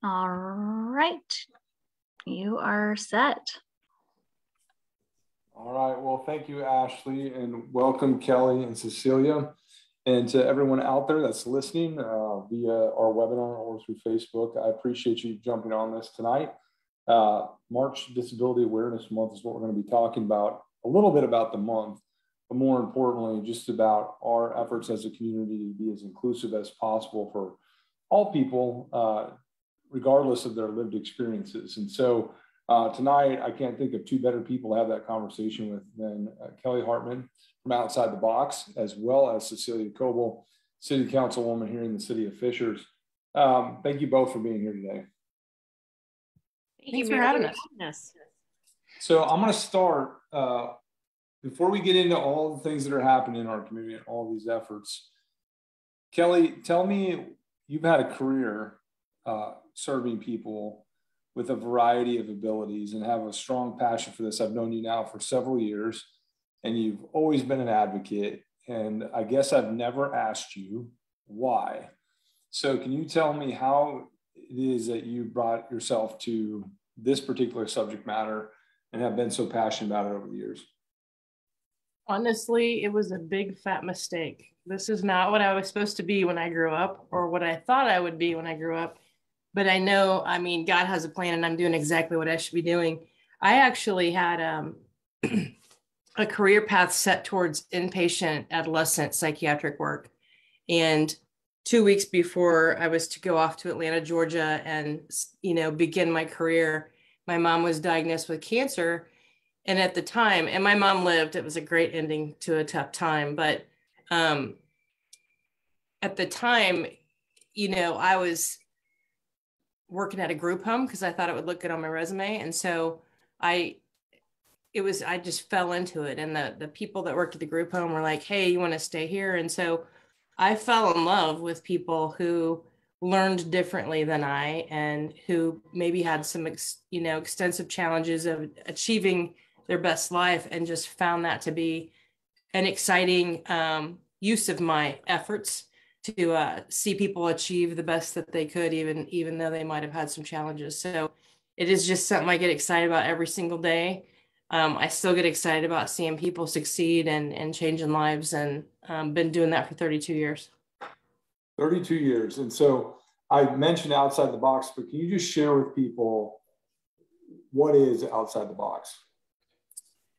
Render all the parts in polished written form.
All right, you are set. All right, well, thank you, Ashley, and welcome, Kelly and Cecilia. And to everyone out there that's listening via our webinar or through Facebook, I appreciate you jumping on this tonight. March Disability Awareness Month is what we're going to be talking about, a little bit about the month, but more importantly, just about our efforts as a community to be as inclusive as possible for all people, regardless of their lived experiences. And so tonight, I can't think of two better people to have that conversation with than Kelly Hartman from Outside the Box, as well as Cecilia Coble, City Councilwoman here in the City of Fishers. Thank you both for being here today. Thanks for having us. So I'm going to start, before we get into all the things that are happening in our community and all these efforts. Kelly, tell me, you've had a career serving people with a variety of abilities and have a strong passion for this. I've known you now for several years, and you've always been an advocate. And I guess I've never asked you why. So can you tell me how it is that you brought yourself to this particular subject matter and have been so passionate about it over the years? Honestly, it was a big fat mistake. This is not what I was supposed to be when I grew up, or what I thought I would be when I grew up. But I know, I mean, God has a plan and I'm doing exactly what I should be doing. I actually had a career path set towards inpatient adolescent psychiatric work. And 2 weeks before I was to go off to Atlanta, Georgia and, begin my career, my mom was diagnosed with cancer. And at the time, and my mom lived, it was a great ending to a tough time. But at the time, I was working at a group home because I thought it would look good on my resume. And so I just fell into it. And the people that worked at the group home were like, hey, you want to stay here? And so I fell in love with people who learned differently than I, and who maybe had some, extensive challenges of achieving their best life, and just found that to be an exciting use of my efforts to see people achieve the best that they could, even though they might have had some challenges. So it is just something I get excited about every single day. I still get excited about seeing people succeed and changing lives, and been doing that for 32 years. 32 years. And so I mentioned Outside the Box, but can you just share with people what is Outside the Box?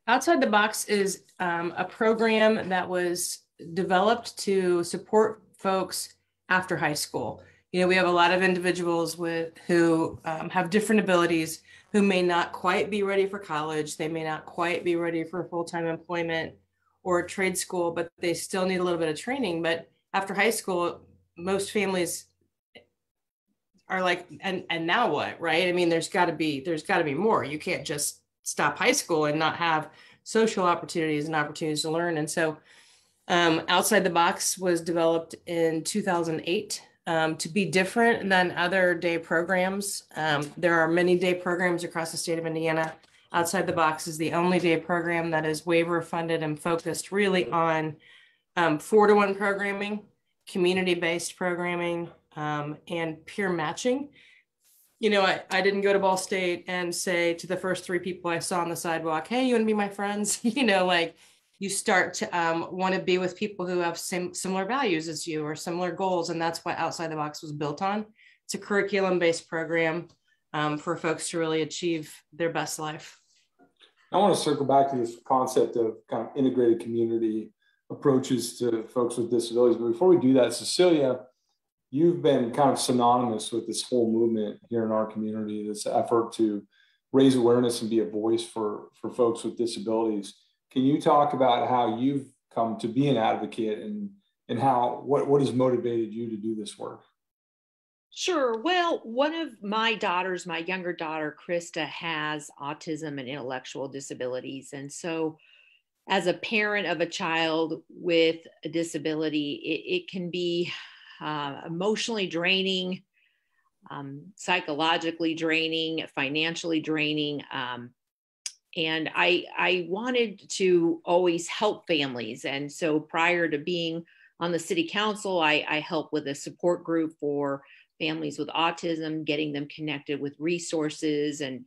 Outside the Box is a program that was developed to support folks after high school. We have a lot of individuals who have different abilities, who may not quite be ready for college. They may not quite be ready for full-time employment or trade school, but they still need a little bit of training. But after high school, most families are like, and now what, right? I mean, there's got to be more. You can't just stop high school and not have social opportunities and opportunities to learn. And so Outside the Box was developed in 2008 to be different than other day programs. There are many day programs across the state of Indiana. Outside the Box is the only day program that is waiver funded and focused really on 4-to-1 programming, community-based programming, and peer matching. I didn't go to Ball State and say to the first 3 people I saw on the sidewalk, hey, you want to be my friends? You start to want to be with people who have similar values as you, or similar goals. And that's what Outside the Box was built on. It's a curriculum-based program for folks to really achieve their best life. I want to circle back to this concept of kind of integrated community approaches to folks with disabilities. But before we do that, Cecilia, you've been kind of synonymous with this whole movement here in our community, this effort to raise awareness and be a voice for folks with disabilities. Can you talk about how you've come to be an advocate and what has motivated you to do this work? Sure. Well, one of my daughters, my younger daughter, Krista, has autism and intellectual disabilities. And so as a parent of a child with a disability, it can be emotionally draining, psychologically draining, financially draining. And I wanted to always help families. And so prior to being on the city council, I helped with a support group for families with autism, getting them connected with resources and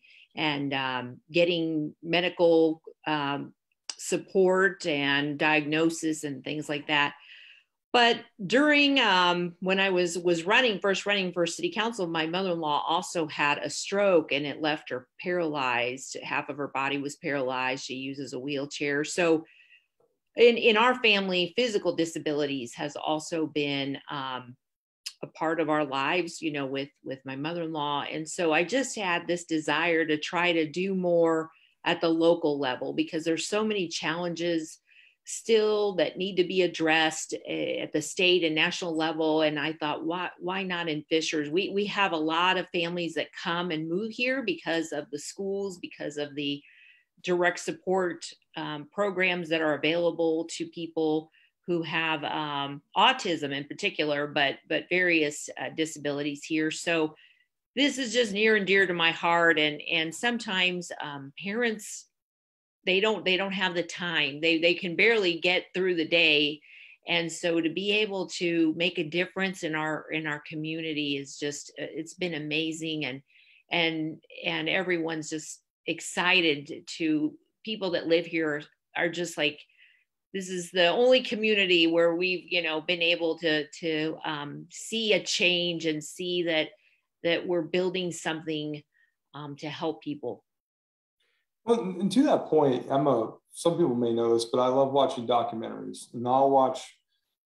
getting medical support and diagnosis and things like that. But during when I was first running for city council, my mother-in-law also had a stroke, and it left her paralyzed. Half of her body was paralyzed. She uses a wheelchair. So in our family, physical disabilities has also been a part of our lives, you know, with my mother-in-law. And so I just had this desire to try to do more at the local level, because there's so many challenges still that need to be addressed at the state and national level. And I thought, why not in Fishers? We have a lot of families that come and move here because of the schools, because of the direct support programs that are available to people who have autism in particular, but various disabilities here. So this is just near and dear to my heart. And sometimes parents, they don't have the time. They can barely get through the day. And so to be able to make a difference in our community is just, it's been amazing. And everyone's just excited. To people that live here are just like, this is the only community where we've, you know, been able to see a change and see that we're building something to help people. Well, and to that point, some people may know this, but I love watching documentaries, and I'll watch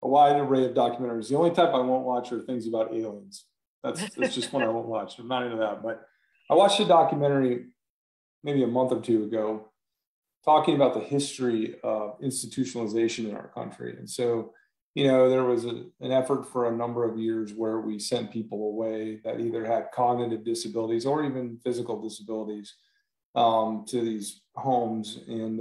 a wide array of documentaries. The only type I won't watch are things about aliens. That's just one I won't watch. I'm not into that. But I watched a documentary maybe a month or two ago talking about the history of institutionalization in our country. And so, you know, there was an effort for a number of years where we sent people away that either had cognitive disabilities or even physical disabilities to these homes. And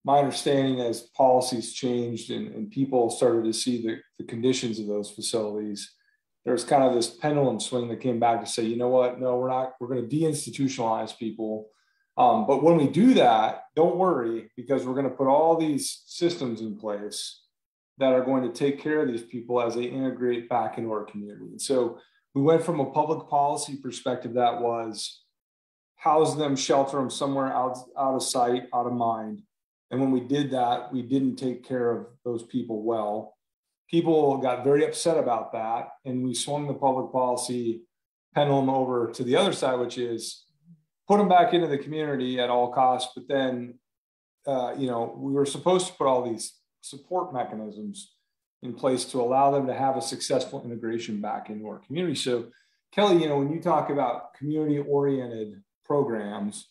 my understanding, as policies changed and people started to see the conditions of those facilities, there's kind of this pendulum swing that came back to say, you know what, no, we're going to deinstitutionalize people. But when we do that, don't worry, because we're going to put all these systems in place that are going to take care of these people as they integrate back into our community. And so we went from a public policy perspective that was house them, shelter them somewhere out of sight, out of mind. And when we did that, we didn't take care of those people well. People got very upset about that. And we swung the public policy pendulum over to the other side, which is put them back into the community at all costs. But then, you know, we were supposed to put all these support mechanisms in place to allow them to have a successful integration back into our community. So Kelly, you know, when you talk about community-oriented programs,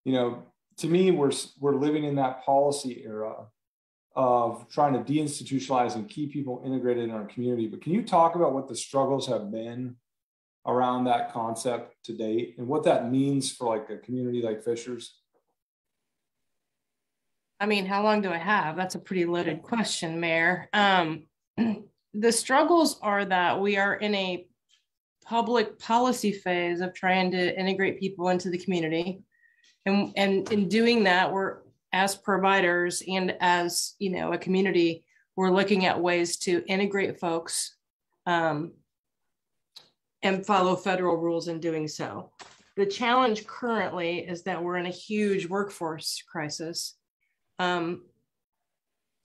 you know, to me, we're living in that policy era of trying to deinstitutionalize and keep people integrated in our community. But can you talk about what the struggles have been around that concept to date and what that means for like a community like Fishers? I mean, how long do I have? That's a pretty loaded question, Mayor. The struggles are that we are in a public policy phase of trying to integrate people into the community. And in doing that, we're, as providers and as, you know, a community, we're looking at ways to integrate folks and follow federal rules in doing so. The challenge currently is that we're in a huge workforce crisis. And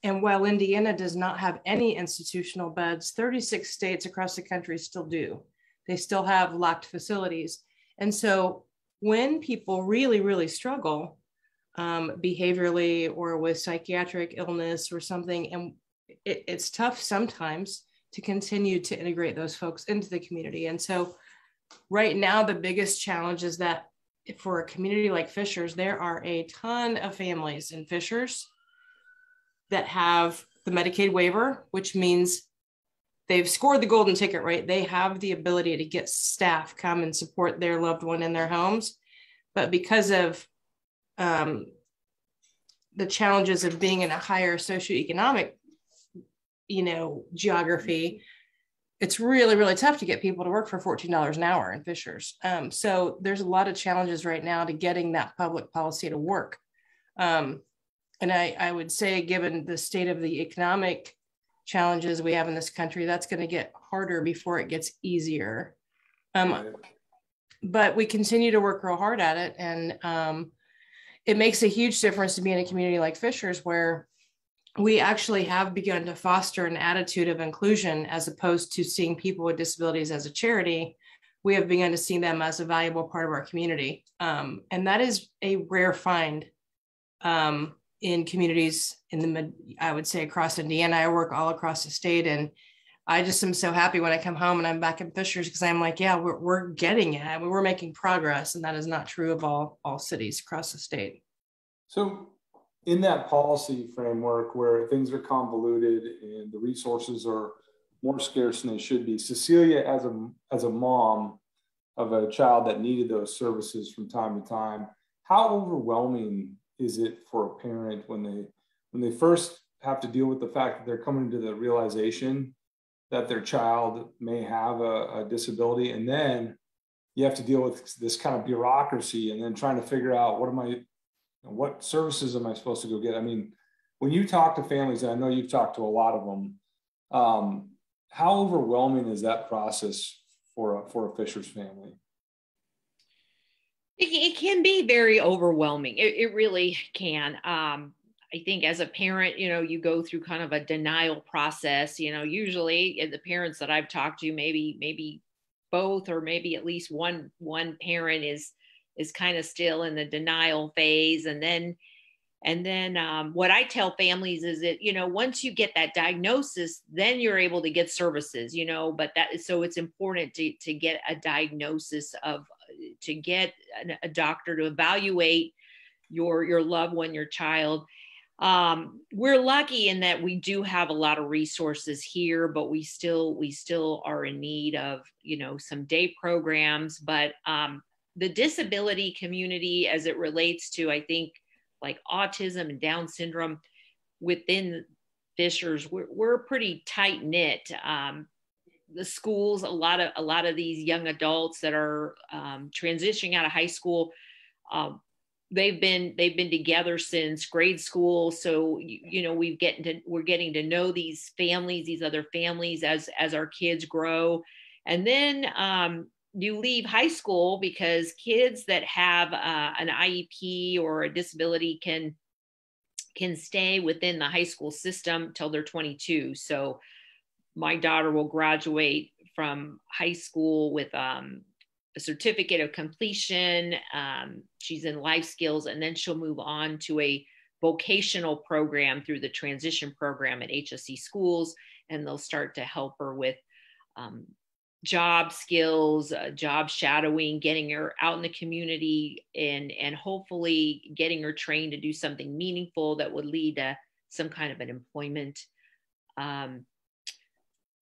while Indiana does not have any institutional beds, 36 states across the country still do. They still have locked facilities. And so when people really, really struggle behaviorally or with psychiatric illness or something, and it's tough sometimes to continue to integrate those folks into the community. And so right now, the biggest challenge is that for a community like Fishers, there are a ton of families in Fishers that have the Medicaid waiver, which means they've scored the golden ticket, right? They have the ability to get staff come and support their loved one in their homes. But because of the challenges of being in a higher socioeconomic, you know, geography, it's really, really tough to get people to work for $14 an hour in Fishers. So there's a lot of challenges right now to getting that public policy to work. And I would say, given the state of the economic challenges we have in this country, that's going to get harder before it gets easier. Right. But we continue to work real hard at it. And it makes a huge difference to be in a community like Fishers, where we actually have begun to foster an attitude of inclusion, as opposed to seeing people with disabilities as a charity. We have begun to see them as a valuable part of our community. And that is a rare find in communities I would say across Indiana. I work all across the state, and I just am so happy when I come home and I'm back in Fishers, because I'm like, yeah, we're getting it. I mean, we're making progress, and that is not true of all cities across the state. So in that policy framework where things are convoluted and the resources are more scarce than they should be, Cecilia, as a mom of a child that needed those services from time to time, how overwhelming is it for a parent when they first have to deal with the fact that they're coming to the realization that their child may have a disability, and then you have to deal with this kind of bureaucracy, and then trying to figure out what services am I supposed to go get? I mean, when you talk to families, and I know you've talked to a lot of them, how overwhelming is that process for a Fishers family? It can be very overwhelming. It really can. I think as a parent, you go through kind of a denial process. Usually the parents that I've talked to, maybe both, or maybe at least one parent is kind of still in the denial phase. And then what I tell families is that, once you get that diagnosis, then you're able to get services, but so it's important to get a diagnosis to get a doctor to evaluate your loved one, your child. We're lucky in that we do have a lot of resources here, but we still are in need of, some day programs. But the disability community, as it relates to, I think, like autism and Down syndrome within Fishers, we're pretty tight knit. The schools, a lot of these young adults that are transitioning out of high school, they've been together since grade school. So we're getting to know these families, these other families as our kids grow, and then you leave high school, because kids that have an IEP or a disability can stay within the high school system till they're 22. So my daughter will graduate from high school with a certificate of completion. She's in life skills, and then she'll move on to a vocational program through the transition program at HSE schools, and they'll start to help her with job skills, job shadowing, getting her out in the community, and hopefully getting her trained to do something meaningful that would lead to some kind of an employment.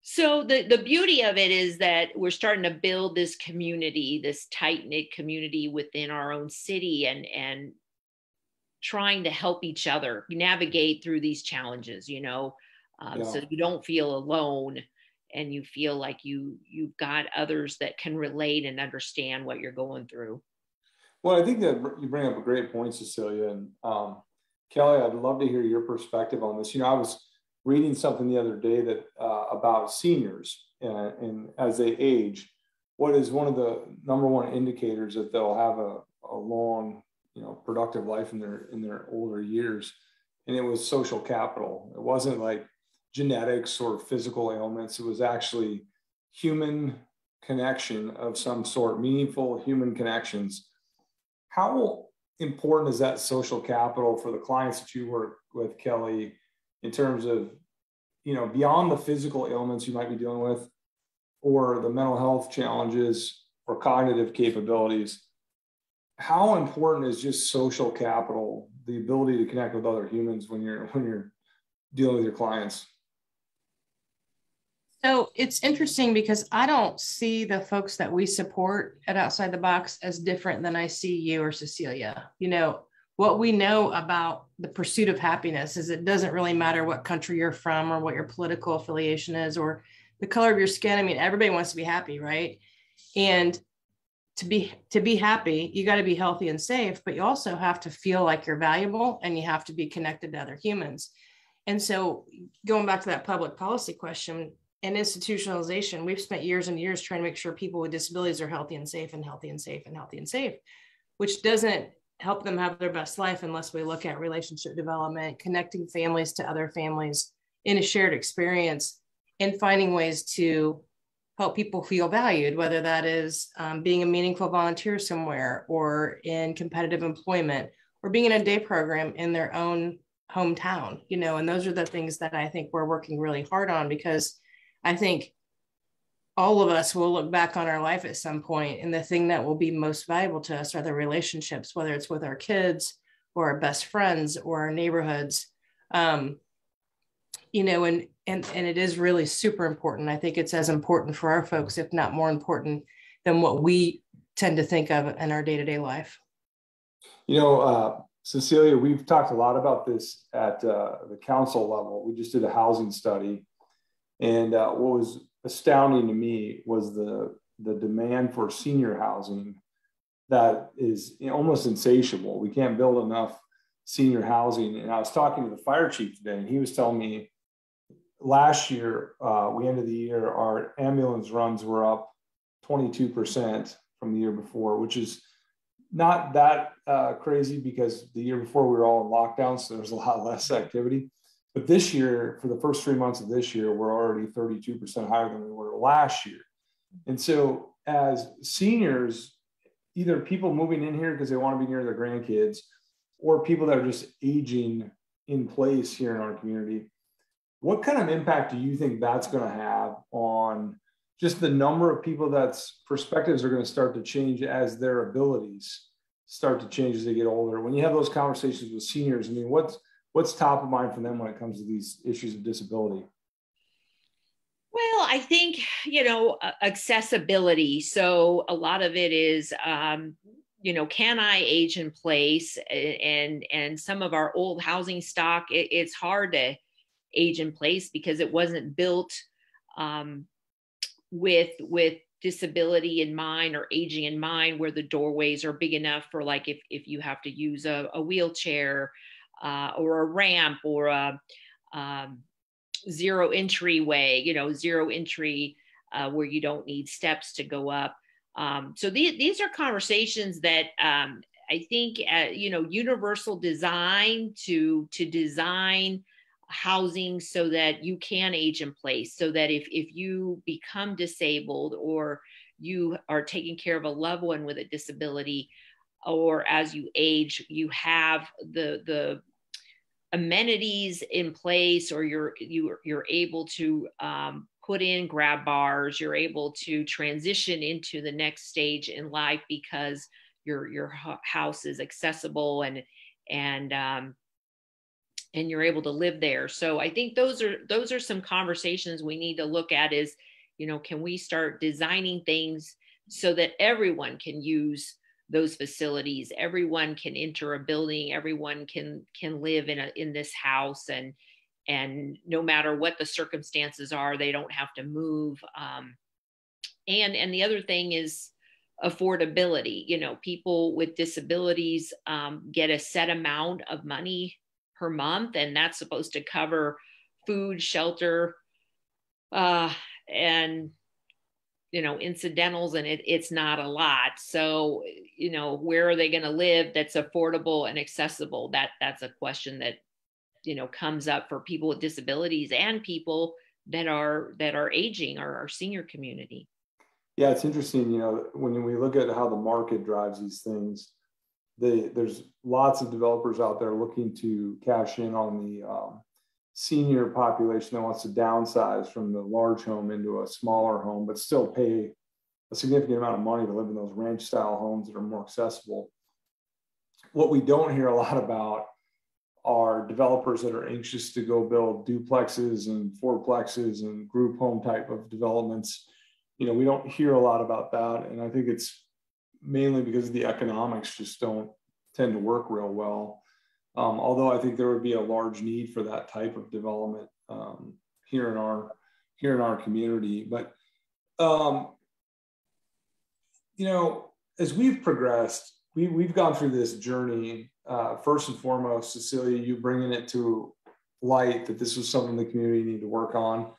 So the beauty of it is that we're starting to build this community, this tight-knit community within our own city, and trying to help each other navigate through these challenges, so you don't feel alone, and you feel like you've got others that can relate and understand what you're going through. Well, I think that you bring up a great point, Cecilia. And Kelly, I'd love to hear your perspective on this. I was reading something the other day that about seniors and as they age, what is one of the number one indicators that they'll have a long, productive life in their older years. And it was social capital. It wasn't like genetics or physical ailments. It was actually human connection of some sort, meaningful human connections. How important is that social capital for the clients that you work with, Kelly, in terms of, beyond the physical ailments you might be dealing with, or the mental health challenges or cognitive capabilities? How important is just social capital, the ability to connect with other humans when you're dealing with your clients? So it's interesting, because I don't see the folks that we support at Outside the Box as different than I see you or Cecilia. What we know about the pursuit of happiness is it doesn't really matter what country you're from or what your political affiliation is or the color of your skin. I mean, everybody wants to be happy, right? And to be happy, you got to be healthy and safe, but you also have to feel like you're valuable, and you have to be connected to other humans. And so going back to that public policy question, and institutionalization. We've spent years and years trying to make sure people with disabilities are healthy and safe and healthy and safe and healthy and safe, which doesn't help them have their best life unless we look at relationship development, connecting families to other families in a shared experience, and finding ways to help people feel valued, whether that is being a meaningful volunteer somewhere, or in competitive employment, or being in a day program in their own hometown, and those are the things that I think we're working really hard on, because I think all of us will look back on our life at some point, and the thing that will be most valuable to us are the relationships, whether it's with our kids or our best friends or our neighborhoods. And it is really super important. I think it's as important for our folks, if not more important than what we tend to think of in our day-to-day life. Cecilia, we've talked a lot about this at the council level. We just did a housing study, and what was astounding to me was the demand for senior housing that is almost insatiable. We can't build enough senior housing. And I was talking to the fire chief today, and he was telling me last year, we ended the year, our ambulance runs were up 22% from the year before, which is not that crazy, because the year before we were all in lockdown, so there was a lot less activity. But this year, for the first 3 months of this year, we're already 32% higher than we were last year. And so as seniors, either people moving in here because they want to be near their grandkids, or people that are just aging in place here in our community, what kind of impact do you think that's going to have on just the number of people that's perspectives are going to start to change as their abilities start to change as they get older? When you have those conversations with seniors, I mean, what's top of mind for them when it comes to these issues of disability? Well, I think, accessibility. So a lot of it is, can I age in place? And some of our old housing stock, it's hard to age in place because it wasn't built with disability in mind or aging in mind, where the doorways are big enough for, like, if you have to use a wheelchair or a ramp or a zero entryway, zero entry where you don't need steps to go up. So these are conversations that I think, universal design to design housing so that you can age in place, so that if you become disabled or you are taking care of a loved one with a disability, or as you age, you have the amenities in place, or you're able to put in grab bars, you're able to transition into the next stage in life because your house is accessible and you're able to live there. So I think those are some conversations we need to look at is, can we start designing things so that everyone can use those facilities, everyone can enter a building, everyone can live in this house, and no matter what the circumstances are, they don't have to move. And the other thing is affordability. People with disabilities get a set amount of money per month, and that's supposed to cover food, shelter, and incidentals, and it's not a lot. So where are they going to live that's affordable and accessible? That's a question that comes up for people with disabilities and people that are aging, or our senior community. Yeah, it's interesting. When we look at how the market drives these things, there's lots of developers out there looking to cash in on the senior population that wants to downsize from the large home into a smaller home, but still pay a significant amount of money to live in those ranch style homes that are more accessible. What we don't hear a lot about are developers that are anxious to go build duplexes and fourplexes and group home type of developments. We don't hear a lot about that. And I think it's mainly because the economics just don't tend to work real well. Although I think there would be a large need for that type of development here in our community. But as we've progressed, we've gone through this journey. First and foremost, Cecilia, you bringing it to light that this was something the community needed to work on.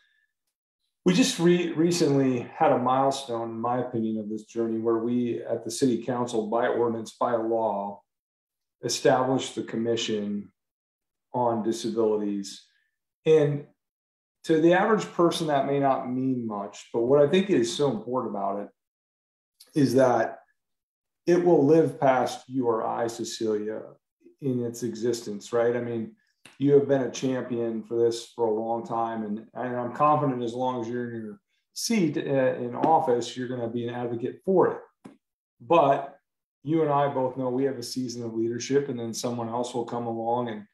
We just recently had a milestone, in my opinion, of this journey where we at the city council, by ordinance, by law, established the commission on disabilities. And to the average person, that may not mean much, but what I think is so important about it is that it will live past you or I, Cecilia, in its existence, right? I mean, you have been a champion for this for a long time, and I'm confident as long as you're in your seat in office, you're going to be an advocate for it. But you and I both know we have a season of leadership, and then someone else will come along. And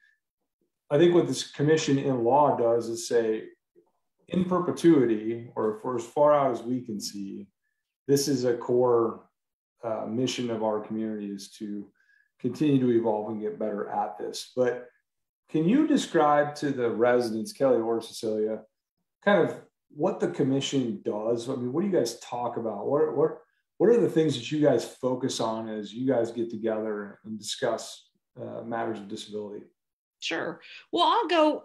I think what this commission in law does is say, in perpetuity, or for as far out as we can see, this is a core mission of our community, is to continue to evolve and get better at this. But can you describe to the residents, Kelly or Cecilia, kind of what the commission does? I mean, what do you guys talk about? What are the things that you guys focus on as you guys get together and discuss matters of disability? Sure. Well,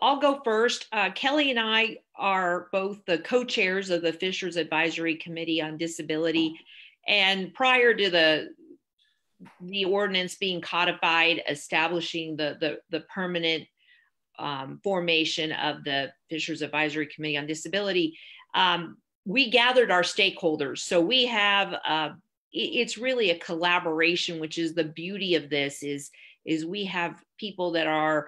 I'll go first. Kelly and I are both the co-chairs of the Fishers Advisory Committee on Disability. And prior to the ordinance being codified, establishing the permanent formation of the Fishers Advisory Committee on Disability, we gathered our stakeholders. So we have, it's really a collaboration, which is the beauty of this, is we have people that are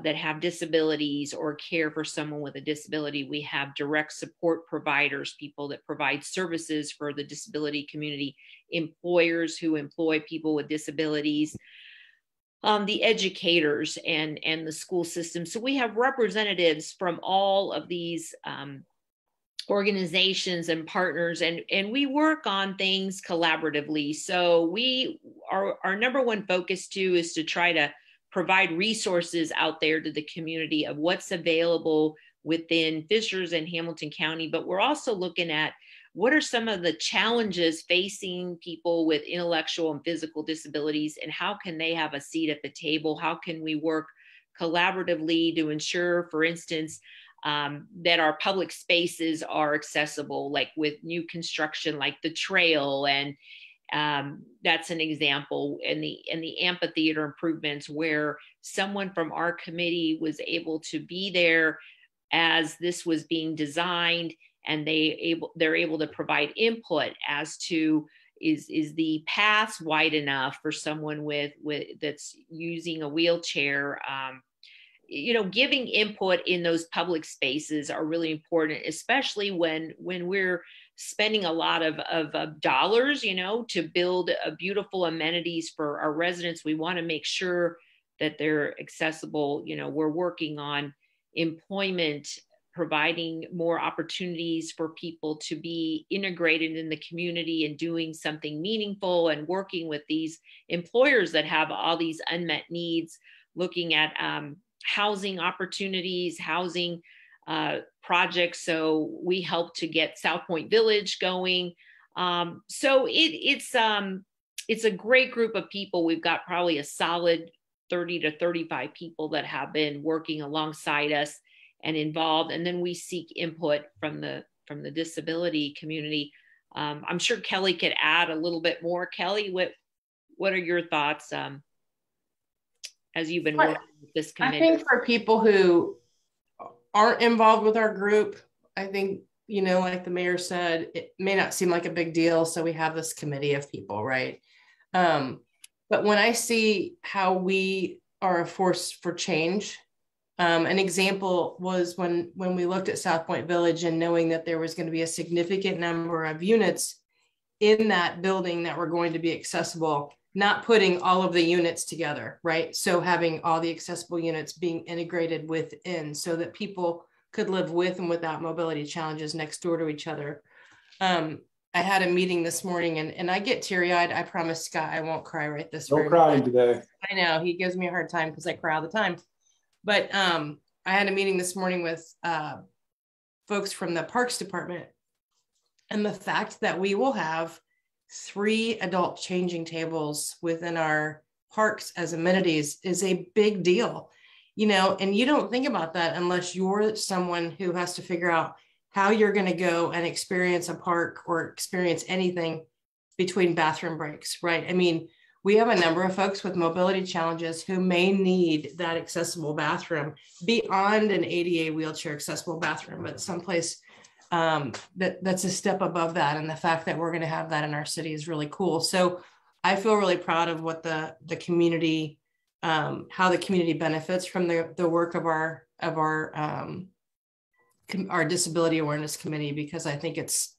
that have disabilities or care for someone with a disability. We have direct support providers, people that provide services for the disability community, employers who employ people with disabilities, the educators and the school system. So we have representatives from all of these organizations and partners, and we work on things collaboratively. So our number one focus too is to try to provide resources out there to the community of what's available within Fishers and Hamilton County. But we're also looking at what are some of the challenges facing people with intellectual and physical disabilities, and how can they have a seat at the table? How can we work collaboratively to ensure, for instance, that our public spaces are accessible, like with new construction, like the trail, and that's an example, and the amphitheater improvements, where someone from our committee was able to be there as this was being designed, and they're able to provide input as to is the paths wide enough for someone with that's using a wheelchair. Giving input in those public spaces are really important, especially when we're spending a lot of dollars, to build a beautiful amenities for our residents. We want to make sure that they're accessible. We're working on employment, providing more opportunities for people to be integrated in the community and doing something meaningful, and working with these employers that have all these unmet needs, looking at housing opportunities, housing projects. So we help to get South Point Village going. So it's a great group of people. We've got probably a solid 30 to 35 people that have been working alongside us and involved. And then we seek input from the disability community. I'm sure Kelly could add a little bit more. Kelly, what are your thoughts as you've been working with this committee? I think for people who aren't involved with our group, I think, like the mayor said, it may not seem like a big deal. So we have this committee of people, right? But when I see how we are a force for change, an example was when we looked at South Point Village, and knowing that there was going to be a significant number of units in that building that were going to be accessible, not putting all of the units together, right? So having all the accessible units being integrated within, so that people could live with and without mobility challenges next door to each other. I had a meeting this morning, and I get teary-eyed. I promise, Scott, I won't cry right this No crying today. I know, he gives me a hard time because I cry all the time. But I had a meeting this morning with folks from the Parks Department, and the fact that we will have 3 adult changing tables within our parks as amenities is a big deal, and you don't think about that unless you're someone who has to figure out, how you're going to go and experience a park or experience anything between bathroom breaks, right? I mean, we have a number of folks with mobility challenges who may need that accessible bathroom beyond an ADA wheelchair accessible bathroom, but someplace that's a step above that. And the fact that we're going to have that in our city is really cool. So I feel really proud of what the community, how the community benefits from the work of our disability awareness committee, because I think it's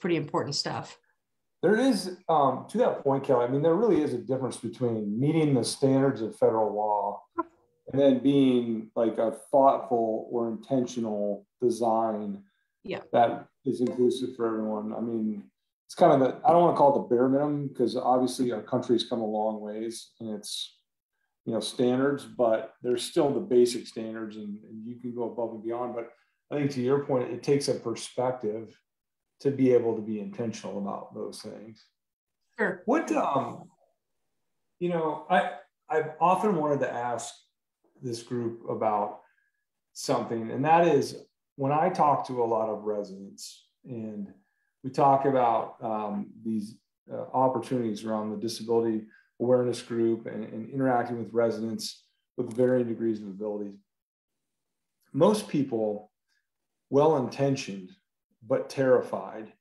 pretty important stuff. There is, to that point, Kelly, I mean, there really is a difference between meeting the standards of federal law and then being like a thoughtful or intentional design that is inclusive for everyone. I mean, it's kind of I don't want to call it the bare minimum, because obviously our country's come a long ways and it's, standards, but there's still the basic standards and you can go above and beyond. But I think to your point, it takes a perspective to be able to be intentional about those things. Sure. What, I've often wanted to ask this group about something, and that is when I talk to a lot of residents and we talk about these opportunities around the disability awareness group and interacting with residents with varying degrees of abilities. Most people, well-intentioned, but terrified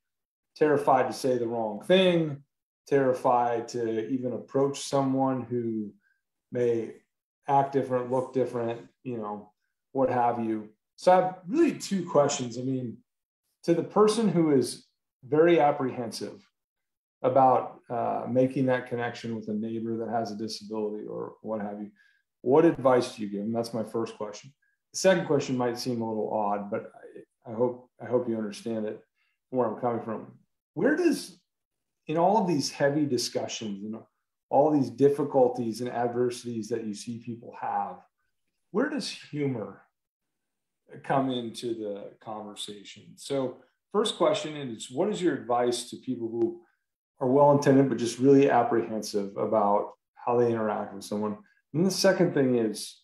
to say the wrong thing, terrified to even approach someone who may act different, look different, what have you. So I have really two questions. I mean, to the person who is very apprehensive about making that connection with a neighbor that has a disability or what have you, what advice do you give them? That's my first question. The second question might seem a little odd, but I hope you understand it, where I'm coming from. Where does, in all of these heavy discussions and all these difficulties and adversities that you see people have, where does humor come into the conversation? So first question is, what is your advice to people who are well-intended, but just really apprehensive about how they interact with someone? And the second thing is,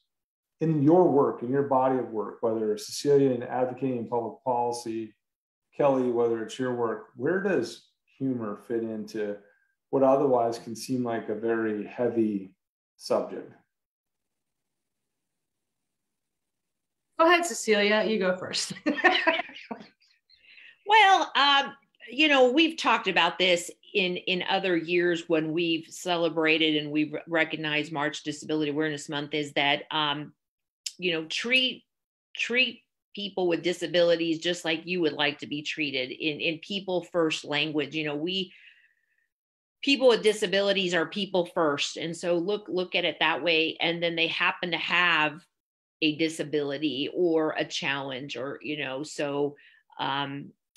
in your work, in your body of work, whether Cecilia in advocating in public policy, Kelly, whether it's your work, where does humor fit into what otherwise can seem like a very heavy subject? Go ahead, Cecilia, you go first. Well, we've talked about this in other years when we've celebrated and we've recognized March Disability Awareness Month, is that treat people with disabilities just like you would like to be treated in people first language. People with disabilities are people first. And so look at it that way. And then they happen to have a disability or a challenge, or,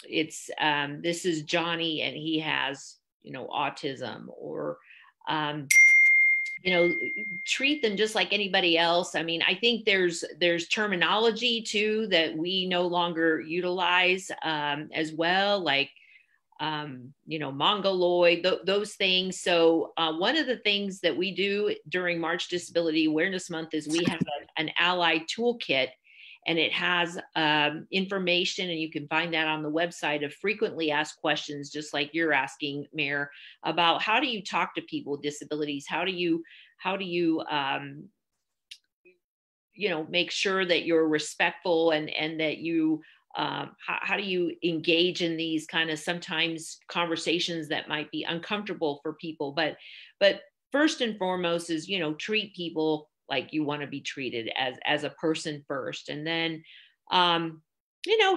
this is Johnny and he has, autism, or, treat them just like anybody else. I mean, I think there's terminology too that we no longer utilize as well, like, mongoloid, those things. So one of the things that we do during March Disability Awareness Month is we have an ally toolkit, and it has information, and you can find that on the website, of frequently asked questions, just like you're asking, Mayor, about how do you talk to people with disabilities? How do you make sure that you're respectful and that you, how do you engage in these kind of sometimes conversations that might be uncomfortable for people? But first and foremost is, treat people like you want to be treated as a person first. And then,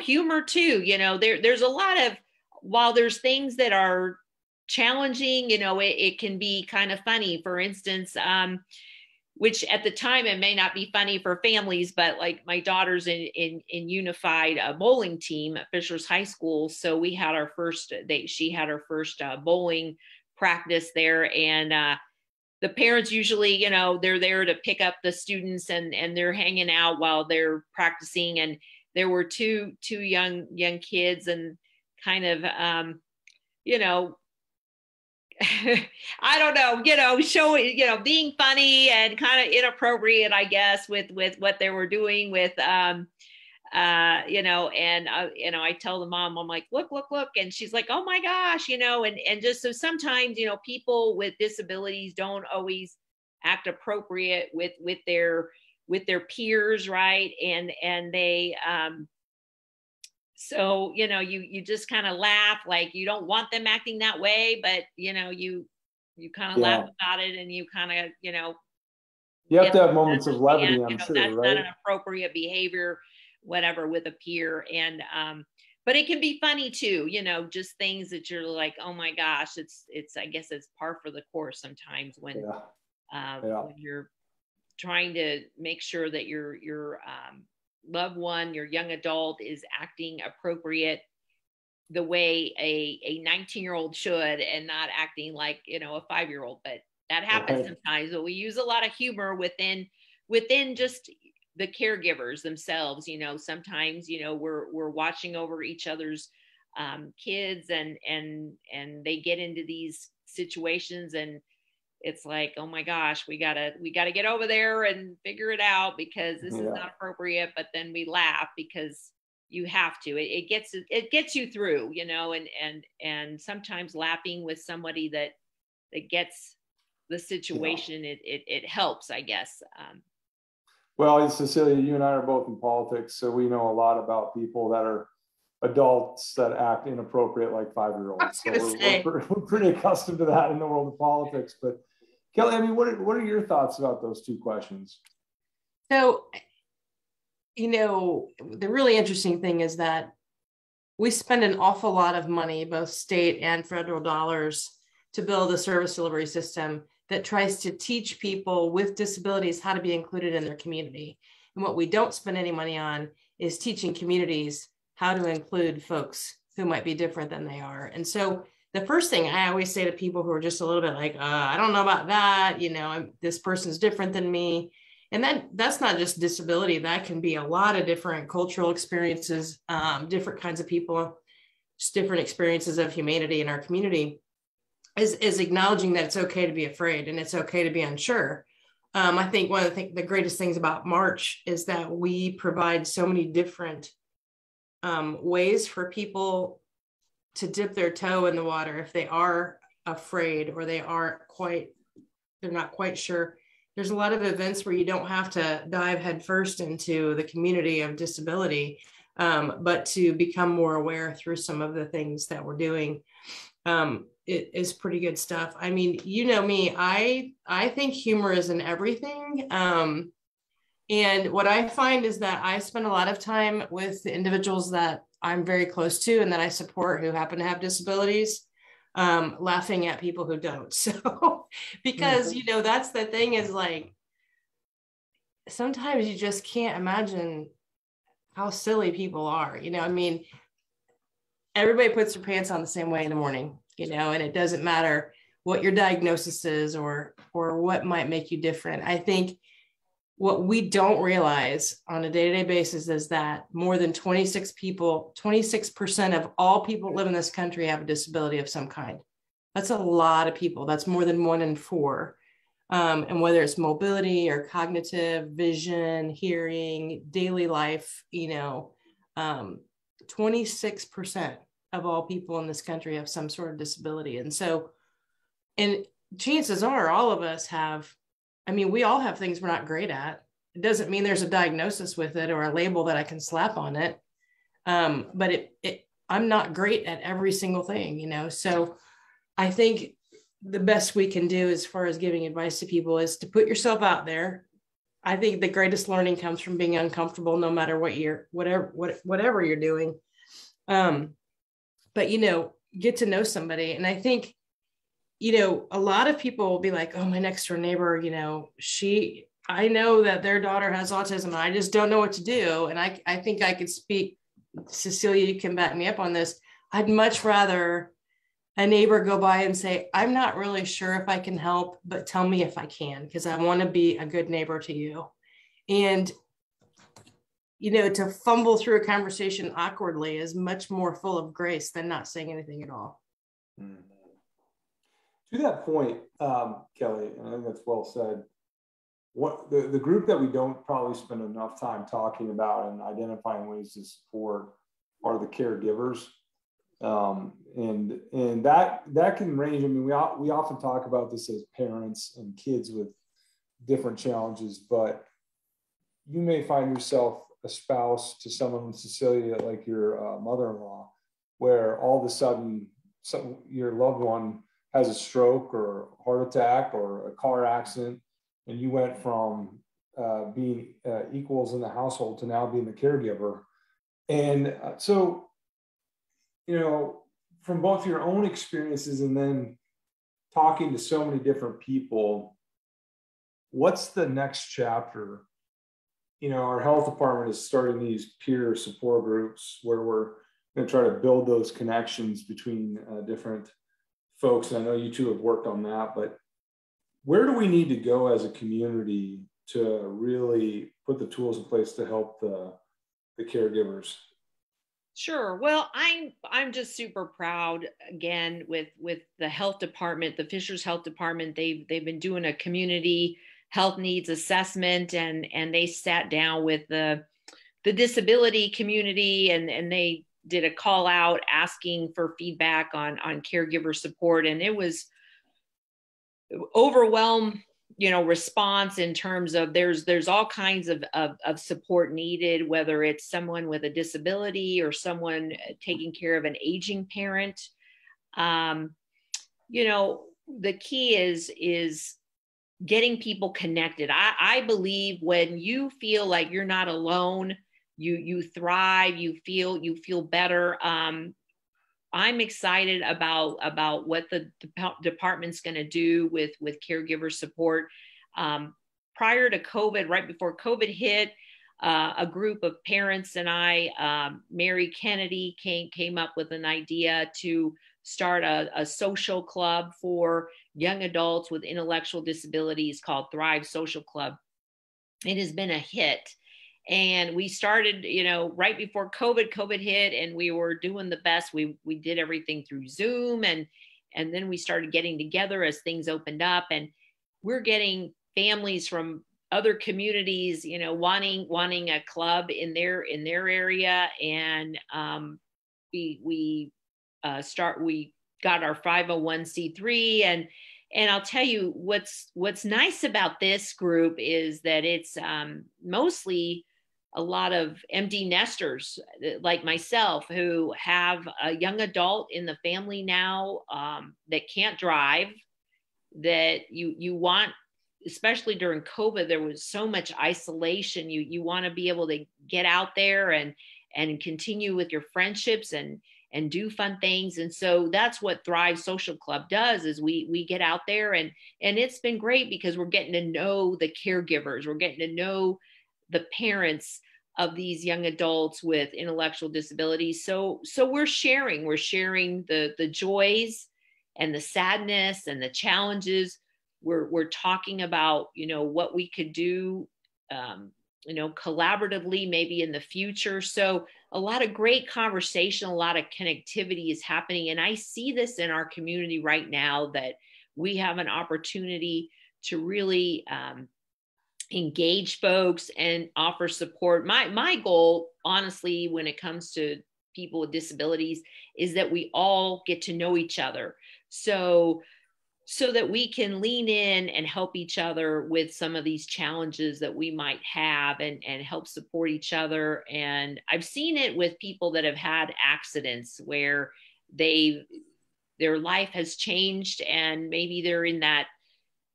humor too, there's a lot of, while there's things that are challenging, it can be kind of funny. For instance, which at the time it may not be funny for families, but like my daughter's in unified bowling team at Fisher's High School. So we had she had her first bowling practice there. And the parents usually, they're there to pick up the students and they're hanging out while they're practicing. And there were two young kids, and kind of, I don't know, showing, being funny and kind of inappropriate, I guess, with what they were doing with and I tell the mom, I'm like, look, and she's like, oh my gosh, and just so sometimes, people with disabilities don't always act appropriate with their peers, right? And they so you just kind of laugh, like you don't want them acting that way, but you kind of laugh about it, and you kind of you have to have moments of levity, I'm sure, that's right? not an appropriate behavior, whatever, with a peer. And but it can be funny too, just things that you're like, oh my gosh, it's I guess it's par for the course sometimes when when you're trying to make sure that your loved one, your young adult, is acting appropriate the way a 19-year-old should, and not acting like a 5-year-old. But that happens sometimes. But we use a lot of humor within just the caregivers themselves. Sometimes we're watching over each other's kids, and they get into these situations, and it's like, oh my gosh, we gotta get over there and figure it out, because this is not appropriate. But then we laugh because you have to. It gets you through, and sometimes laughing with somebody that gets the situation, it helps, I guess. Well, Cecilia, you and I are both in politics, so we know a lot about people that are adults that act inappropriate like 5-year-olds. So we're pretty accustomed to that in the world of politics. But Kelly, I mean, what are your thoughts about those two questions? So, the really interesting thing is that we spend an awful lot of money, both state and federal dollars, to build a service delivery system that tries to teach people with disabilities how to be included in their community. And what we don't spend any money on is teaching communities how to include folks who might be different than they are. And so the first thing I always say to people who are just a little bit like, I don't know about that, this person's different than me. And that's not just disability. That can be a lot of different cultural experiences, different kinds of people, just different experiences of humanity in our community, is acknowledging that it's okay to be afraid and it's okay to be unsure. I think one of the greatest things about March is that we provide so many different ways for people to dip their toe in the water if they are afraid or they're not quite sure. There's a lot of events where you don't have to dive headfirst into the community of disability, but to become more aware through some of the things that we're doing. It is pretty good stuff. I mean, me, I think humor is in everything. And what I find is that I spend a lot of time with the individuals that I'm very close to and that I support who happen to have disabilities, laughing at people who don't. So, because, that's the thing, is like, sometimes you just can't imagine how silly people are. I mean, everybody puts their pants on the same way in the morning, and it doesn't matter what your diagnosis is or what might make you different. I think what we don't realize on a day-to-day basis is that more than 26% of all people live in this country have a disability of some kind. That's a lot of people. That's more than 1 in 4. And whether it's mobility or cognitive, vision, hearing, daily life, 26% of all people in this country have some sort of disability. And chances are all of us have, we all have things we're not great at. It doesn't mean there's a diagnosis with it or a label that I can slap on it. But I'm not great at every single thing, So I think the best we can do as far as giving advice to people is to put yourself out there. I think the greatest learning comes from being uncomfortable, no matter whatever you're doing. But, get to know somebody. And I think, a lot of people will be like, oh, my next door neighbor, I know that their daughter has autism and I just don't know what to do. And I think I could speak, Cecilia, you can back me up on this. I'd much rather a neighbor go by and say, I'm not really sure if I can help, but tell me if I can, because I want to be a good neighbor to you. And, to fumble through a conversation awkwardly is much more full of grace than not saying anything at all. Mm-hmm. To that point, Kelly, and I think that's well said, what the group that we don't probably spend enough time talking about and identifying ways to support are the caregivers. And that can range. I mean, we often talk about this as parents and kids with different challenges, but you may find yourself a spouse to someone, Cecilia, like your mother-in-law, where all of a sudden your loved one has a stroke or a heart attack or a car accident, and you went from being equals in the household to now being the caregiver. And so, you know, from both your own experiences and then talking to so many different people, what's the next chapter? You know, our health department is starting these peer support groups where we're going to try to build those connections between different folks. And I know you two have worked on that, but where do we need to go as a community to really put the tools in place to help the caregivers? Sure. Well, I'm just super proud again with the health department, the Fishers Health Department. They've been doing a community health needs assessment, and they sat down with the disability community, and they did a call out asking for feedback on caregiver support, and it was overwhelmed, you know, response in terms of there's all kinds of support needed, whether it's someone with a disability or someone taking care of an aging parent. You know, the key is getting people connected. I believe when you feel like you're not alone, you thrive, you feel better. I'm excited about what the department's going to do with caregiver support. Prior to COVID, right before COVID hit, a group of parents and I, Mary Kennedy came up with an idea to start a social club for young adults with intellectual disabilities called Thrive Social Club. It has been a hit. And we started, you know, right before COVID hit, and we were doing the best. We did everything through Zoom, and then we started getting together as things opened up, and we're getting families from other communities, you know, wanting a club in their area. And we got our 501c3, and I'll tell you what's nice about this group is that it's mostly a lot of empty nesters like myself who have a young adult in the family now that can't drive, that you want, especially during COVID, there was so much isolation. You want to be able to get out there and continue with your friendships and do fun things. And so that's what Thrive Social Club does, is we get out there, and it's been great because we're getting to know the caregivers. We're getting to know the parents of these young adults with intellectual disabilities. So we're sharing the joys and the sadness and the challenges. We're talking about, you know, what we could do, you know, collaboratively maybe in the future. So a lot of great conversation, a lot of connectivity is happening. And I see this in our community right now, that we have an opportunity to really engage folks and offer support. My goal, honestly, when it comes to people with disabilities, is that we all get to know each other. So that we can lean in and help each other with some of these challenges that we might have, and help support each other. And I've seen it with people that have had accidents where their life has changed, and maybe they're in that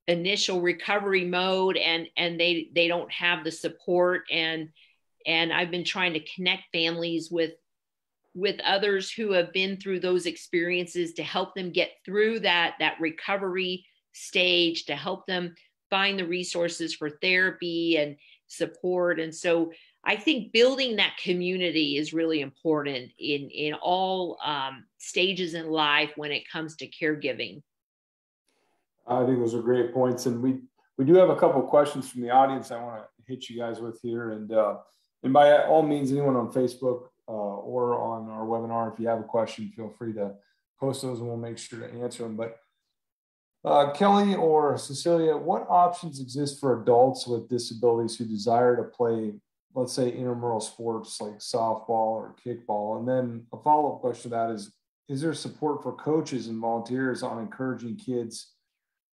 initial recovery mode, and they don't have the support. And I've been trying to connect families with others who have been through those experiences to help them get through that recovery stage, to help them find the resources for therapy and support. And so I think building that community is really important in all stages in life when it comes to caregiving. I think those are great points. And we do have a couple of questions from the audience I want to hit you guys with here. And by all means, anyone on Facebook or on our webinar, if you have a question, feel free to post those and we'll make sure to answer them. But Kelly or Cecilia, what options exist for adults with disabilities who desire to play, let's say, intramural sports like softball or kickball? And then a follow-up question to that is there support for coaches and volunteers on encouraging kids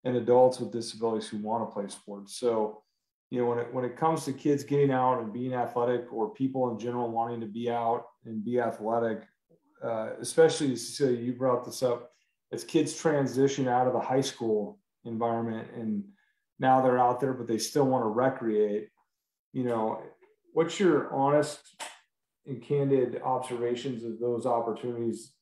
and adults with disabilities who want to play sports? So, you know, when it comes to kids getting out and being athletic, or people in general wanting to be out and be athletic, especially, Cecilia, you brought this up, as kids transition out of the high school environment and now they're out there, but they still want to recreate, you know, what's your honest and candid observations of those opportunities?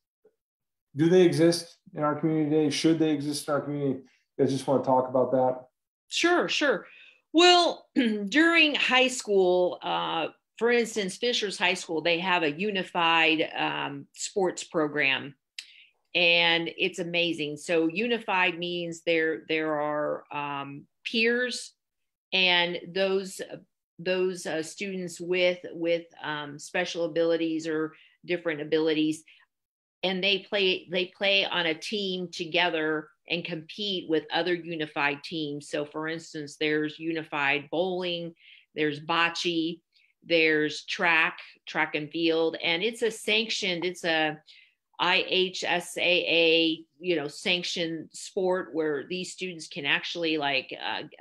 Do they exist in our community today? Should they exist in our community? I just want to talk about that. Sure. Well, during high school, for instance, Fishers High School, they have a unified sports program, and it's amazing. So unified means there are peers, and those students with special abilities or different abilities, and they play on a team together and compete with other unified teams. So for instance, there's unified bowling, there's bocce, there's track and field, and it's a IHSAA, sanctioned sport where these students can actually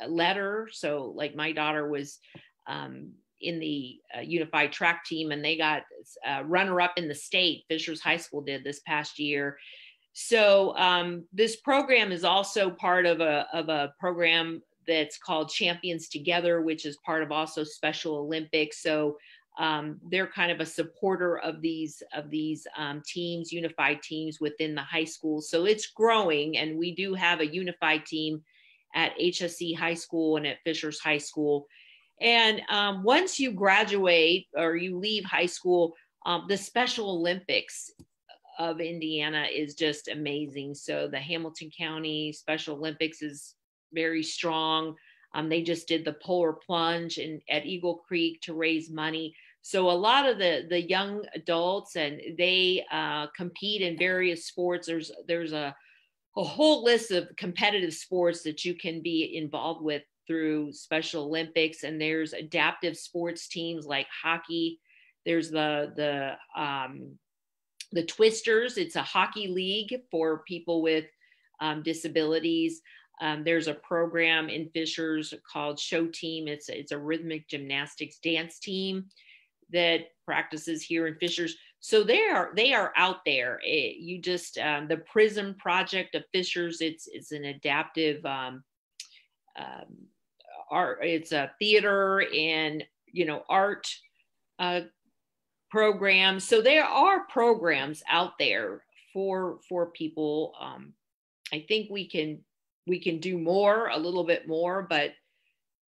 letter. So like my daughter was in the unified track team, and they got runner up in the state. Fishers High School did this past year. So this program is also part of a program that's called Champions Together, which is part of also Special Olympics. So they're kind of a supporter of these teams, unified teams within the high school. So it's growing, and we do have a unified team at HSE High School and at Fishers High School. And once you graduate or you leave high school, the Special Olympics of Indiana is just amazing. So the Hamilton County Special Olympics is very strong. They just did the polar plunge at Eagle Creek to raise money. So a lot of the young adults, and they compete in various sports. There's a whole list of competitive sports that you can be involved with through Special Olympics. And there's adaptive sports teams like hockey. There's the Twisters. It's a hockey league for people with disabilities. There's a program in Fishers called Show Team. It's a rhythmic gymnastics dance team that practices here in Fishers. So they are out there. The Prism Project of Fishers. It's an adaptive art. It's a theater and art program. So there are programs out there for people. I think we can do more, a little bit more, but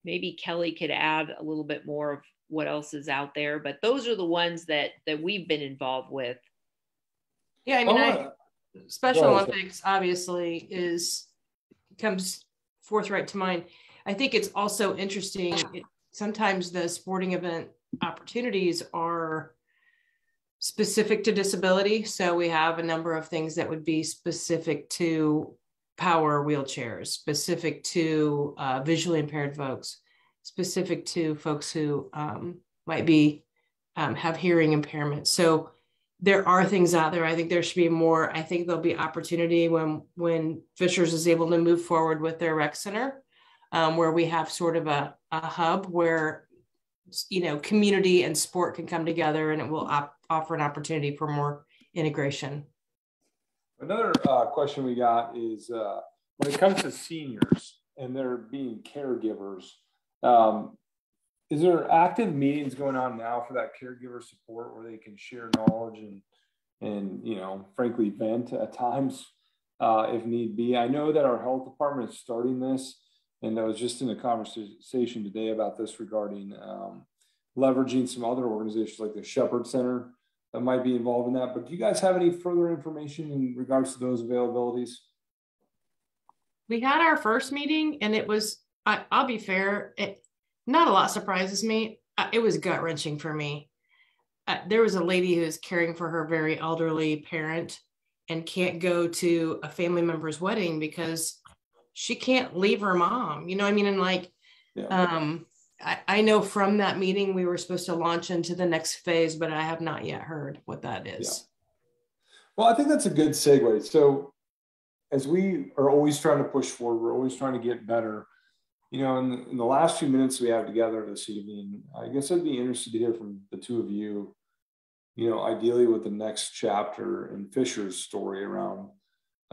maybe Kelly could add a little bit more of what else is out there. But those are the ones that we've been involved with. Yeah, I mean, Special Olympics obviously comes forthright to mind. I think it's also interesting. Sometimes the sporting event opportunities are specific to disability. So we have a number of things that would be specific to power wheelchairs, specific to visually impaired folks, specific to folks who might be have hearing impairment. So there are things out there. I think there should be more. I think there'll be opportunity when Fishers is able to move forward with their rec center, where we have sort of a hub where community and sport can come together, and it will offer an opportunity for more integration. Another question we got is when it comes to seniors and they're being caregivers, is there active meetings going on now for that caregiver support where they can share knowledge and frankly vent at times if need be? I know that our health department is starting this, and I was just in a conversation today about this regarding leveraging some other organizations like the Shepherd Center that might be involved in that. But do you guys have any further information in regards to those availabilities? We had our first meeting, and it was, I'll be fair, not a lot surprises me. It was gut-wrenching for me. There was a lady who is caring for her very elderly parent and can't go to a family member's wedding because she can't leave her mom, you know what I mean? And like, Yeah. I know from that meeting, we were supposed to launch into the next phase, but I have not yet heard what that is. Yeah. Well, I think that's a good segue. So as we are always trying to push forward, we're always trying to get better. You know, in the last few minutes we have together this evening, I guess I'd be interested to hear from the two of you, you know, ideally with the next chapter in Fisher's story around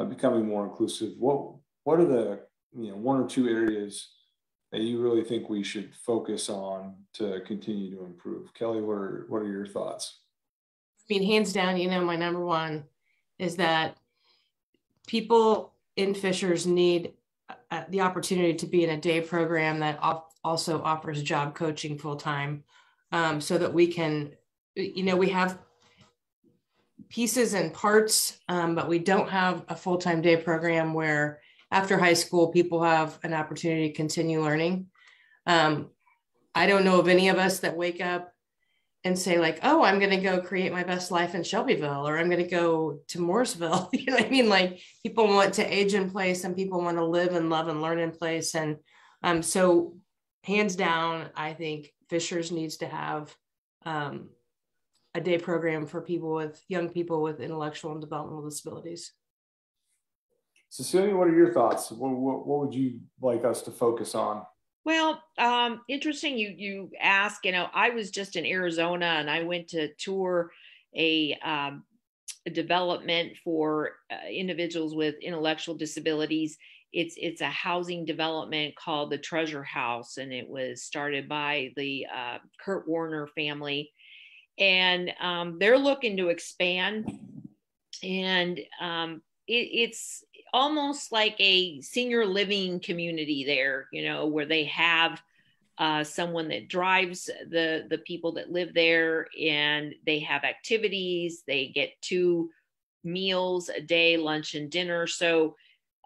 becoming more inclusive. What are the, you know, one or two areas that you really think we should focus on to continue to improve? Kelly, what are your thoughts? I mean, hands down, you know, my number one is that people in Fishers need the opportunity to be in a day program that also offers job coaching full time, so that we can, you know, we have pieces and parts, but we don't have a full-time day program where after high school, people have an opportunity to continue learning. I don't know of any of us that wake up and say like, oh, I'm going to go create my best life in Shelbyville, or I'm going to go to Mooresville. You know what I mean? Like, people want to age in place and people want to live and love and learn in place. And so hands down, I think Fishers needs to have a day program for young people with intellectual and developmental disabilities. Cecilia, what are your thoughts? What would you like us to focus on? Well, interesting. You ask. You know, I was just in Arizona and I went to tour a development for individuals with intellectual disabilities. It's a housing development called the Treasure House, and it was started by the Kurt Warner family, and they're looking to expand, and it's almost like a senior living community there, you know, where they have someone that drives the people that live there, and they have activities. They get 2 meals a day, lunch and dinner. So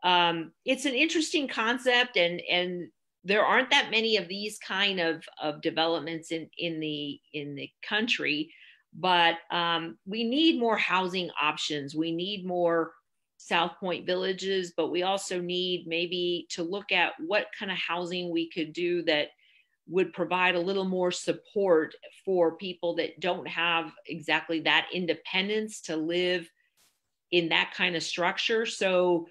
it's an interesting concept, and there aren't that many of these kind of developments in the country, but we need more housing options. We need more South Point villages, but we also need maybe to look at what kind of housing we could do that would provide a little more support for people that don't have exactly that independence to live in that kind of structure. So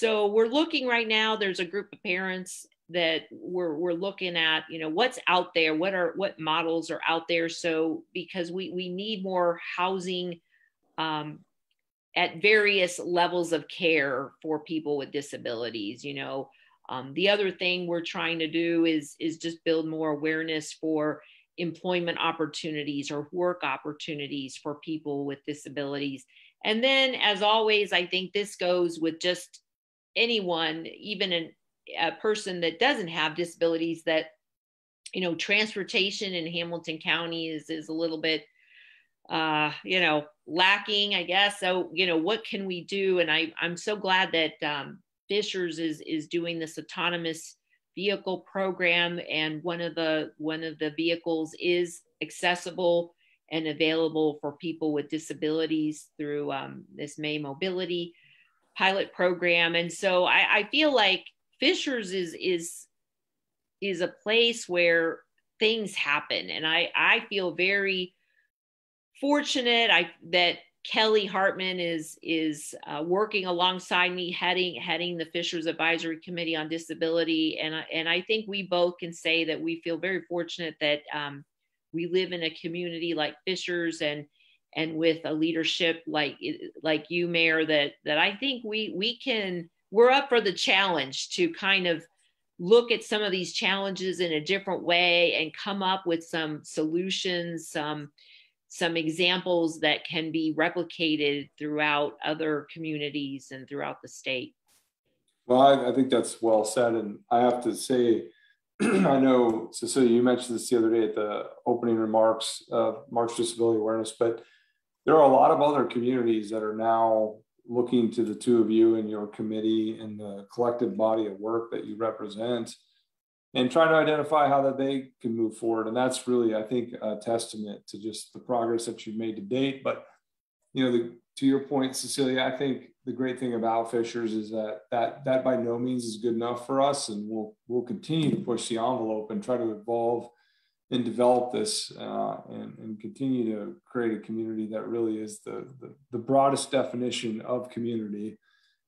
we're looking right now, there's a group of parents that we're looking at, you know, what's out there, what models are out there. So because we need more housing at various levels of care for people with disabilities, you know. The other thing we're trying to do is just build more awareness for employment opportunities or work opportunities for people with disabilities. And then, as always, I think this goes with just anyone, even a person that doesn't have disabilities, that, you know, transportation in Hamilton County is a little bit, you know, lacking, I guess. So, you know, what can we do? And I'm so glad that Fishers is doing this autonomous vehicle program, and one of the vehicles is accessible and available for people with disabilities through this May Mobility pilot program. And so I feel like Fishers is a place where things happen, and I feel very fortunate that Kelly Hartman is working alongside me, heading the Fishers Advisory Committee on Disability, and I think we both can say that we feel very fortunate that we live in a community like Fishers, and with a leadership like you, Mayor, that I think we're up for the challenge to kind of look at some of these challenges in a different way and come up with some solutions, some examples that can be replicated throughout other communities and throughout the state. Well, I think that's well said. And I have to say, I know, Cecilia, you mentioned this the other day at the opening remarks of March Disability Awareness, but there are a lot of other communities that are now looking to the two of you and your committee and the collective body of work that you represent, and trying to identify how that they can move forward. And that's really, I think, a testament to just the progress that you've made to date. But, you know, to your point, Cecilia, I think the great thing about Fishers is that by no means is good enough for us, and we'll continue to push the envelope and try to evolve and develop this and continue to create a community that really is the broadest definition of community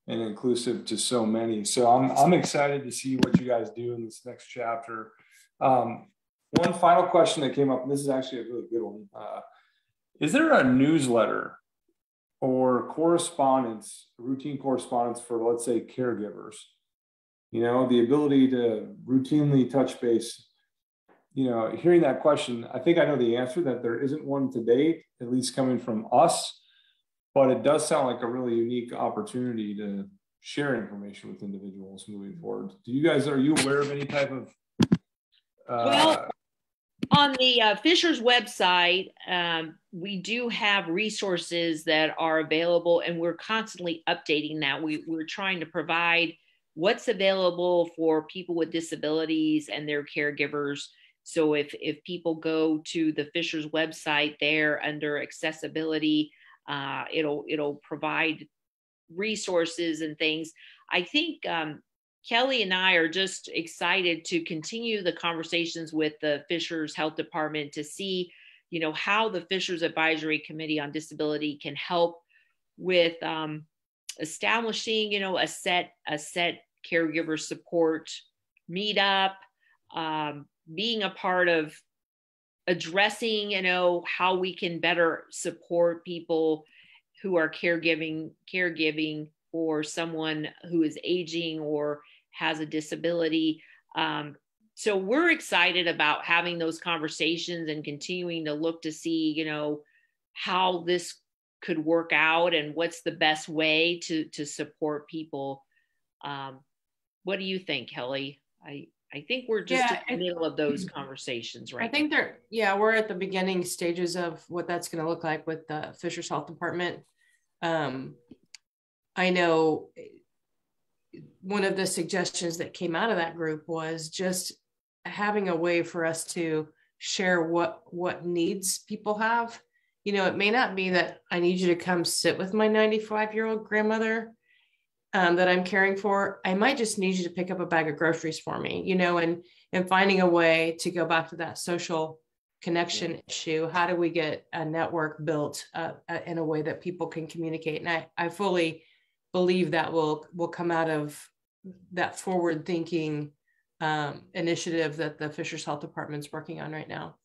and inclusive to so many. So I'm excited to see what you guys do in this next chapter. One final question that came up, and this is actually a really good one. Is there a newsletter or correspondence, routine correspondence for, let's say, caregivers? You know, the ability to routinely touch base. You know, hearing that question, I think I know the answer, that there isn't one to date, at least coming from us, but it does sound like a really unique opportunity to share information with individuals moving forward. Are you aware of any type of well, on the Fishers website, we do have resources that are available, and we're constantly updating that. We're trying to provide what's available for people with disabilities and their caregivers. So if people go to the Fishers website there under accessibility, it'll provide resources and things. I think Kelly and I are just excited to continue the conversations with the Fishers Health Department to see, you know, how the Fishers Advisory Committee on Disability can help with establishing, you know, a set caregiver support meetup, being a part of addressing, you know, how we can better support people who are caregiving for someone who is aging or has a disability. So we're excited about having those conversations and continuing to look to see, you know, how this could work out and what's the best way to support people. What do you think, Kelly? I think we're just in the middle of those conversations right now. I think we're at the beginning stages of what that's going to look like with the Fishers Health Department. I know one of the suggestions that came out of that group was just having a way for us to share what needs people have. You know, it may not be that I need you to come sit with my 95-year-old grandmother that I'm caring for. I might just need you to pick up a bag of groceries for me, you know, and finding a way to go back to that social connection issue. How do we get a network built in a way that people can communicate? And I fully believe that will come out of that forward thinking initiative that the Fishers Health Department's working on right now.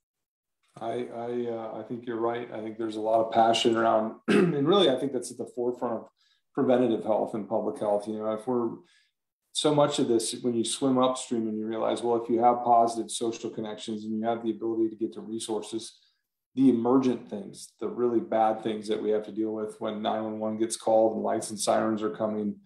I think you're right. I think there's a lot of passion around, and really, I think that's at the forefront of preventative health and public health. You know, if we're so much of this, when you swim upstream and you realize, well, if you have positive social connections and you have the ability to get to resources, the emergent things, the really bad things that we have to deal with when 911 gets called and lights and sirens are coming,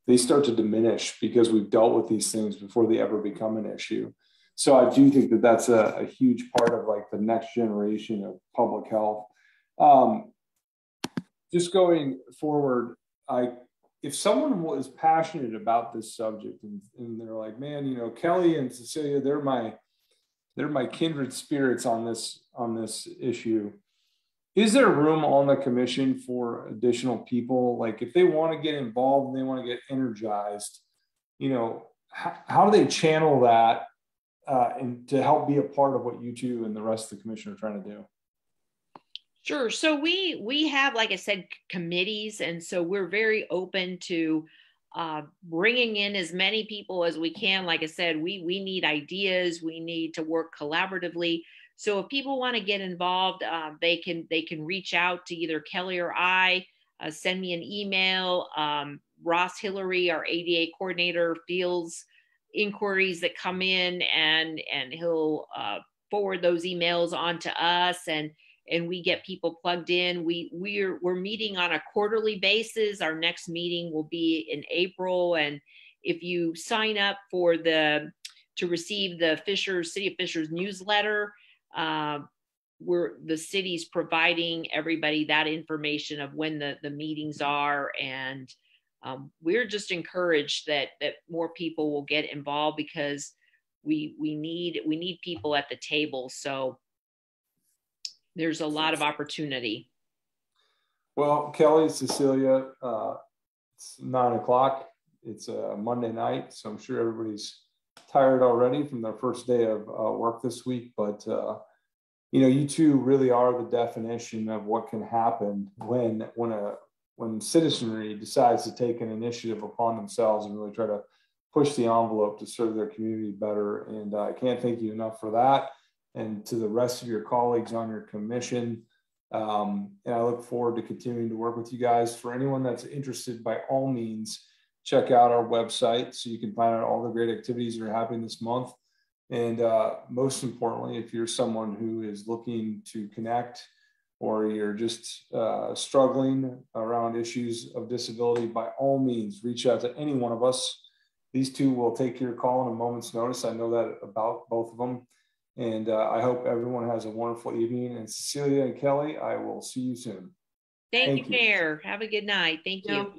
they start to diminish because we've dealt with these things before they ever become an issue. So I do think that that's a huge part of like the next generation of public health. Just going forward, if someone was passionate about this subject and they're like, man, you know, Kelly and Cecilia, they're my kindred spirits on this issue. Is there room on the commission for additional people? Like if they want to get involved and they want to get energized, you know, how do they channel that and to help be a part of what you two and the rest of the commission are trying to do? Sure. So we have, like I said, committees. And so we're very open to bringing in as many people as we can. Like I said, we need ideas. We need to work collaboratively. So if people want to get involved, they can reach out to either Kelly or I, send me an email. Ross Hillary, our ADA coordinator, fields inquiries that come in and he'll forward those emails on to us and we get people plugged in. We're meeting on a quarterly basis. Our next meeting will be in April. And if you sign up to receive the City of Fishers newsletter, the city's providing everybody that information of when the meetings are. And we're just encouraged that more people will get involved because we need people at the table. So there's a lot of opportunity. Well, Kelly, Cecilia, it's 9 o'clock. It's a Monday night, so I'm sure everybody's tired already from their first day of work this week. But you two really are the definition of what can happen when citizenry decides to take an initiative upon themselves and really try to push the envelope to serve their community better. And I can't thank you enough for that. And to the rest of your colleagues on your commission. And I look forward to continuing to work with you guys. For anyone that's interested, by all means, check out our website so you can find out all the great activities that are happening this month. And most importantly, if you're someone who is looking to connect or you're just struggling around issues of disability, by all means, reach out to any one of us. These two will take your call in a moment's notice. I know that about both of them. And I hope everyone has a wonderful evening. And Cecilia and Kelly, I will see you soon. Thank you, Mayor. Have a good night. Thank you.